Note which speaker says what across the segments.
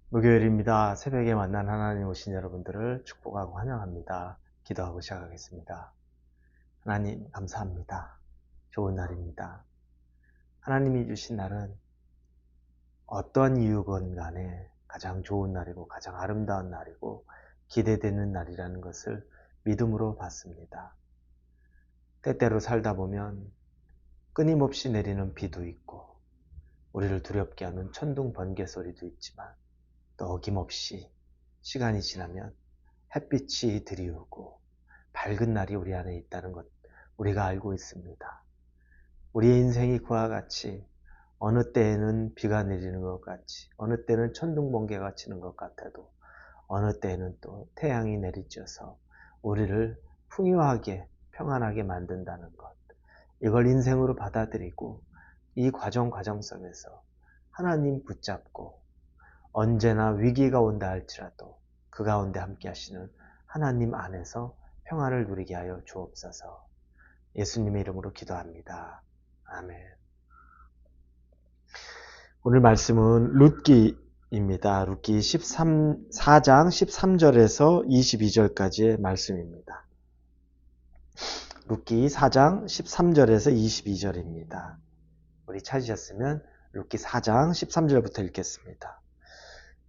Speaker 1: 목요일입니다. 새벽에 만난 하나님 오신 여러분들을 축복하고 환영합니다. 기도하고 시작하겠습니다. 하나님 감사합니다. 좋은 날입니다. 하나님이 주신 날은 어떤 이유건 간에 가장 좋은 날이고 가장 아름다운 날이고 기대되는 날이라는 것을 믿음으로 받습니다. 때때로 살다 보면 끊임없이 내리는 비도 있고 우리를 두렵게 하는 천둥 번개 소리도 있지만 또 어김없이 시간이 지나면 햇빛이 드리우고 밝은 날이 우리 안에 있다는 것 우리가 알고 있습니다. 우리의 인생이 그와 같이 어느 때에는 비가 내리는 것 같이 어느 때는 천둥 번개가 치는 것 같아도 어느 때에는 또 태양이 내리쬐서 우리를 풍요하게 평안하게 만든다는 것, 이걸 인생으로 받아들이고 이 과정 속에서 하나님 붙잡고 언제나 위기가 온다 할지라도 그 가운데 함께 하시는 하나님 안에서 평안을 누리게 하여 주옵소서. 예수님의 이름으로 기도합니다. 아멘. 오늘 말씀은 룻기입니다. 룻기 4장 13절에서 22절까지의 말씀입니다. 룻기 4장 13절에서 22절입니다. 우리 찾으셨으면 룻기 4장 13절부터 읽겠습니다.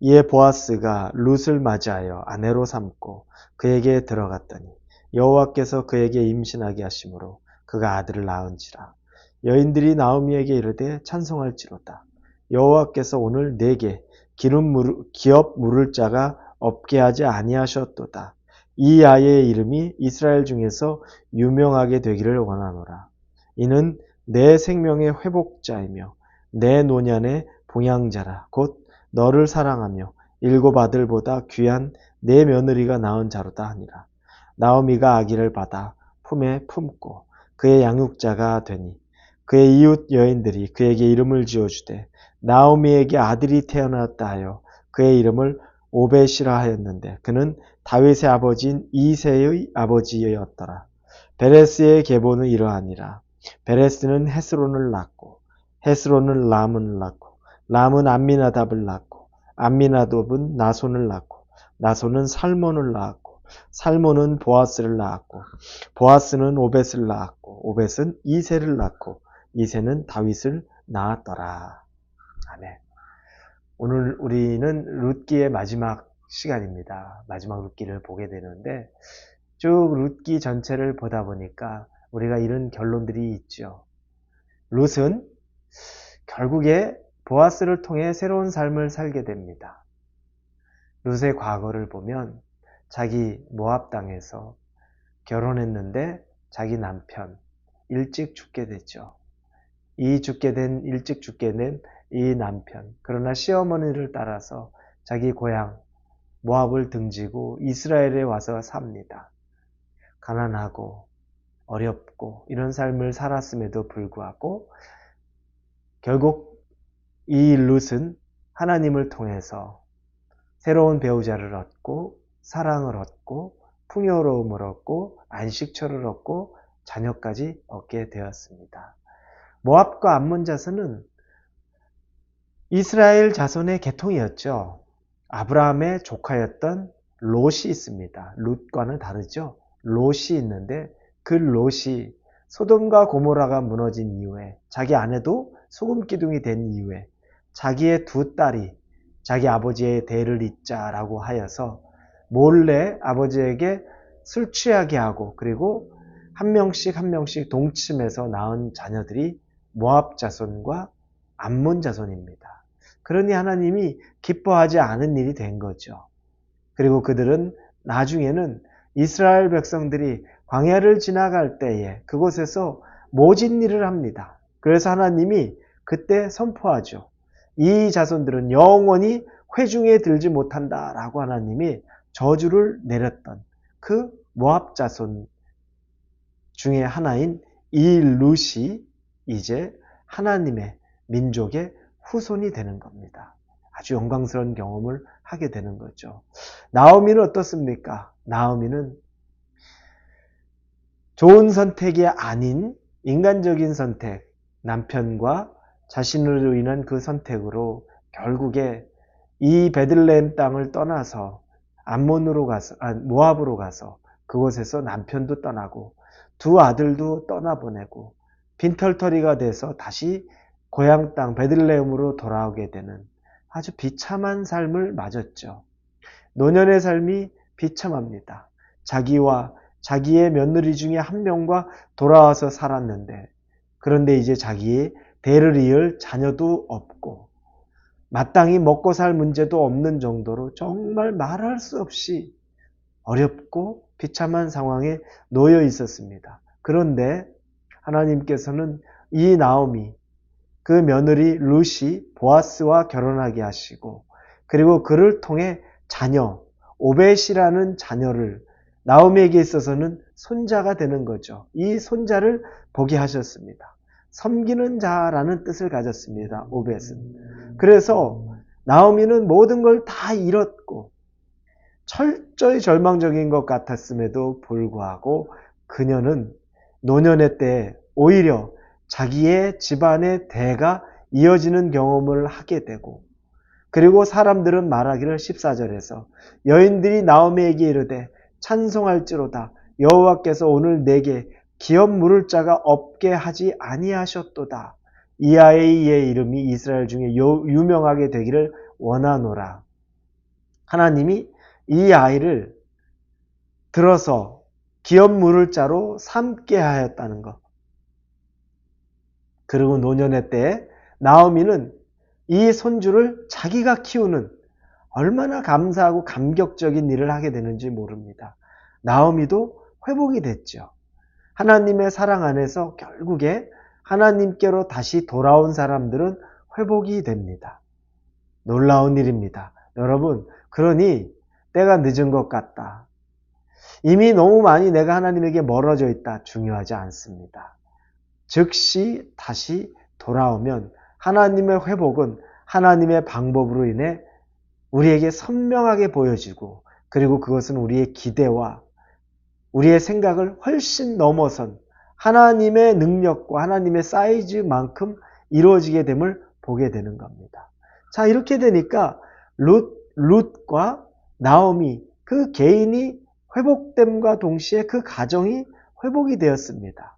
Speaker 1: 이에 보아스가 룻을 맞이하여 아내로 삼고 그에게 들어갔더니 여호와께서 그에게 임신하게 하심으로 그가 아들을 낳은지라. 여인들이 나오미에게 이르되 찬송할지로다. 여호와께서 오늘 내게 기업 물을 자가 없게 하지 아니하셨도다. 이 아이의 이름이 이스라엘 중에서 유명하게 되기를 원하노라. 이는 내 생명의 회복자이며 내 노년의 봉양자라. 곧 너를 사랑하며 7 아들보다 귀한 내 며느리가 낳은 자로다 하니라. 나오미가 아기를 받아 품에 품고 그의 양육자가 되니 그의 이웃 여인들이 그에게 이름을 지어주되 나오미에게 아들이 태어났다 하여 그의 이름을 오벳이라 하였는데 그는 다윗의 아버지인 이새의 아버지였더라. 베레스의 계보는 이러하니라. 베레스는 헤스론을 낳고 헤스론은 람을 낳고 람은 암미나답을 낳고 암미나답은 나손을 낳고 나손은 살몬을 낳았고 살몬은 보아스를 낳았고 보아스는 오벳을 낳았고 오벳은 이새를 낳고 이새는 다윗을 낳았더라. 아멘. 오늘 우리는 룻기의 마지막 시간입니다. 마지막 룻기를 보게 되는데 쭉 룻기 전체를 보다 보니까 우리가 이런 결론들이 있죠. 룻은 결국에 보아스를 통해 새로운 삶을 살게 됩니다. 룻의 과거를 보면 자기 모압 땅에서 결혼했는데 자기 남편 일찍 죽게 됐죠. 일찍 죽게 된 이 남편, 그러나 시어머니를 따라서 자기 고향 모압을 등지고 이스라엘에 와서 삽니다. 가난하고 어렵고 이런 삶을 살았음에도 불구하고 결국 이 룻은 하나님을 통해서 새로운 배우자를 얻고 사랑을 얻고 풍요로움을 얻고 안식처를 얻고 자녀까지 얻게 되었습니다. 모압과 암몬 자손은 이스라엘 자손의 계통이었죠. 아브라함의 조카였던 롯이 있습니다. 룻과는 다르죠. 롯이 있는데 그 롯이 소돔과 고모라가 무너진 이후에 자기 아내도 소금기둥이 된 이후에 자기의 2 딸이 자기 아버지의 대를 잇자라고 하여서 몰래 아버지에게 술 취하게 하고 그리고 한 명씩 동침해서 낳은 자녀들이 모압 자손과 암몬 자손입니다. 그러니 하나님이 기뻐하지 않은 일이 된 거죠. 그리고 그들은 나중에는 이스라엘 백성들이 광야를 지나갈 때에 그곳에서 모진 일을 합니다. 그래서 하나님이 그때 선포하죠. 이 자손들은 영원히 회중에 들지 못한다라고 하나님이 저주를 내렸던 그 모압 자손 중에 하나인 이 룻이 이제 하나님의 민족의 후손이 되는 겁니다. 아주 영광스러운 경험을 하게 되는 거죠. 나오미는 어떻습니까? 나오미는 좋은 선택이 아닌 인간적인 선택, 남편과 자신으로 인한 그 선택으로 결국에 이 베들레헴 땅을 떠나서 모압으로 가서 그곳에서 남편도 떠나고 두 아들도 떠나보내고 빈털터리가 돼서 다시 고향 땅 베들레헴으로 돌아오게 되는 아주 비참한 삶을 맞았죠. 노년의 삶이 비참합니다. 자기와 자기의 며느리 중에 한 명과 돌아와서 살았는데, 그런데 이제 자기의 대를 이을 자녀도 없고 마땅히 먹고 살 문제도 없는 정도로 정말 말할 수 없이 어렵고 비참한 상황에 놓여 있었습니다. 그런데 하나님께서는 이 나오미, 그 며느리 룻이 보아스와 결혼하게 하시고, 그리고 그를 통해 자녀 오벳이라는 자녀를, 나오미에게 있어서는 손자가 되는 거죠. 이 손자를 보게 하셨습니다. 섬기는 자라는 뜻을 가졌습니다. 오벳은. 그래서 나오미는 모든 걸 다 잃었고 철저히 절망적인 것 같았음에도 불구하고 그녀는 노년의 때에 오히려 자기의 집안의 대가 이어지는 경험을 하게 되고, 그리고 사람들은 말하기를 14절에서 여인들이 나오미에게 이르되 찬송할지로다 여호와께서 오늘 내게 기업 물을 자가 없게 하지 아니하셨도다. 이 아이의 이름이 이스라엘 중에 유명하게 되기를 원하노라. 하나님이 이 아이를 들어서 기업 물을 자로 삼게 하였다는 것. 그리고 노년의 때에 나오미는 이 손주를 자기가 키우는, 얼마나 감사하고 감격적인 일을 하게 되는지 모릅니다. 나오미도 회복이 됐죠. 하나님의 사랑 안에서 결국에 하나님께로 다시 돌아온 사람들은 회복이 됩니다. 놀라운 일입니다. 여러분, 그러니 때가 늦은 것 같다, 이미 너무 많이 내가 하나님에게 멀어져 있다, 중요하지 않습니다. 즉시 다시 돌아오면 하나님의 회복은 하나님의 방법으로 인해 우리에게 선명하게 보여지고, 그리고 그것은 우리의 기대와 우리의 생각을 훨씬 넘어선 하나님의 능력과 하나님의 사이즈만큼 이루어지게 됨을 보게 되는 겁니다. 자, 이렇게 되니까 룻과 나오미, 그 개인이 회복됨과 동시에 그 가정이 회복이 되었습니다.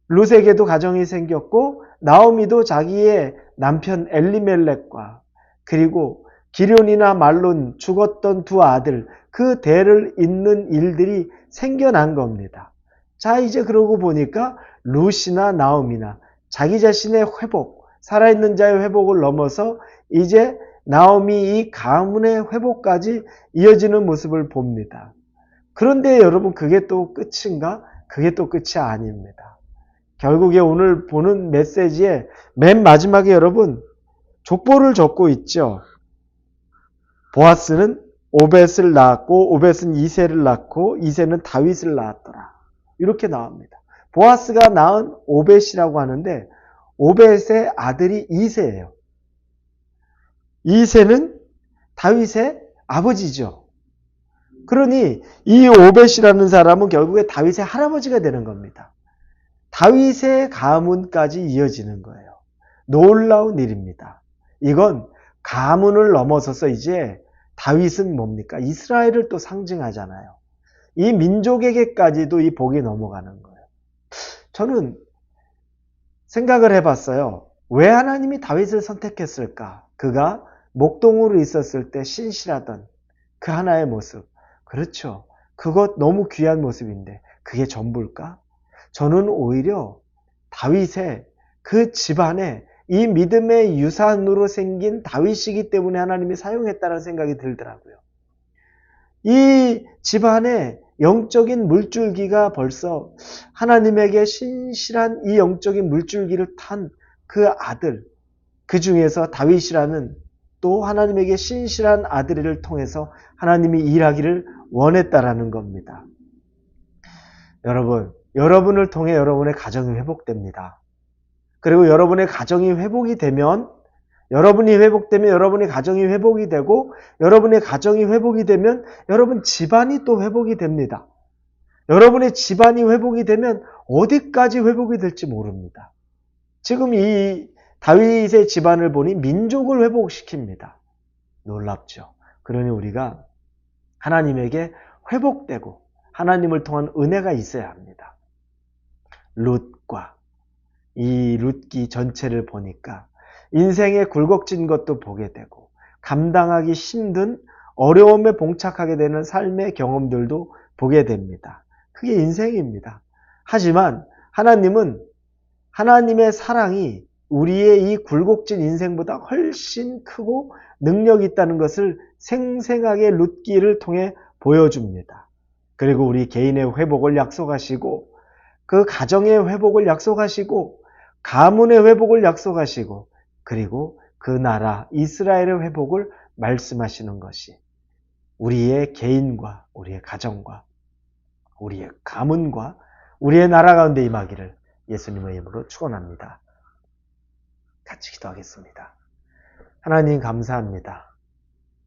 Speaker 1: 룻에게도 가정이 생겼고 나오미도 자기의 남편 엘리멜렉과 그리고 기련이나 말론 죽었던 두 아들, 그 대를 잇는 일들이 생겨난 겁니다. 자, 이제 그러고 보니까 룻이나 나오미나 자기 자신의 회복, 살아있는 자의 회복을 넘어서 이제 나오미 이 가문의 회복까지 이어지는 모습을 봅니다. 그런데 여러분, 그게 또 끝인가? 그게 또 끝이 아닙니다. 결국에 오늘 보는 메시지의 맨 마지막에 여러분, 족보를 적고 있죠. 보아스는 오벳을 낳았고 오벳은 이새를 낳고 이새는 다윗을 낳았더라, 이렇게 나옵니다. 보아스가 낳은 오벳이라고 하는데 오벳의 아들이 이새예요. 이새는 다윗의 아버지죠. 그러니 이 오벳이라는 사람은 결국에 다윗의 할아버지가 되는 겁니다. 다윗의 가문까지 이어지는 거예요. 놀라운 일입니다. 이건 가문을 넘어서서 이제 다윗은 뭡니까? 이스라엘을 또 상징하잖아요. 이 민족에게까지도 이 복이 넘어가는 거예요. 저는 생각을 해봤어요. 왜 하나님이 다윗을 선택했을까? 그가 목동으로 있었을 때 신실하던 그 하나의 모습. 그렇죠. 그것 너무 귀한 모습인데 그게 전부일까? 저는 오히려 다윗의 그 집안에 이 믿음의 유산으로 생긴 다윗이기 때문에 하나님이 사용했다는 생각이 들더라고요. 이 집안에 영적인 물줄기가 벌써 하나님에게 신실한 이 영적인 물줄기를 탄 그 아들, 그 중에서 다윗이라는 또 하나님에게 신실한 아들을 통해서 하나님이 일하기를 원했다라는 겁니다. 여러분을 통해 여러분의 가정이 회복됩니다. 그리고 여러분의 가정이 회복이 되면, 여러분이 회복되면 여러분의 가정이 회복이 되고, 여러분의 가정이 회복이 되면 여러분 집안이 또 회복이 됩니다. 여러분의 집안이 회복이 되면 어디까지 회복이 될지 모릅니다. 지금 이 다윗의 집안을 보니 민족을 회복시킵니다. 놀랍죠. 그러니 우리가 하나님에게 회복되고 하나님을 통한 은혜가 있어야 합니다. 룻과 이 룻기 전체를 보니까 인생에 굴곡진 것도 보게 되고 감당하기 힘든 어려움에 봉착하게 되는 삶의 경험들도 보게 됩니다. 그게 인생입니다. 하지만 하나님은 하나님의 사랑이 우리의 이 굴곡진 인생보다 훨씬 크고 능력이 있다는 것을 생생하게 룻기를 통해 보여줍니다. 그리고 우리 개인의 회복을 약속하시고 그 가정의 회복을 약속하시고 가문의 회복을 약속하시고 그리고 그 나라 이스라엘의 회복을 말씀하시는 것이 우리의 개인과 우리의 가정과 우리의 가문과 우리의 나라 가운데 임하기를 예수님의 이름으로 축원합니다. 같이 기도하겠습니다. 하나님 감사합니다.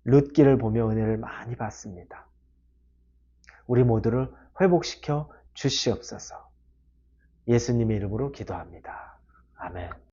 Speaker 1: 룻기를 보며 은혜를 많이 받습니다. 우리 모두를 회복시켜 주시옵소서. 예수님의 이름으로 기도합니다. 아멘.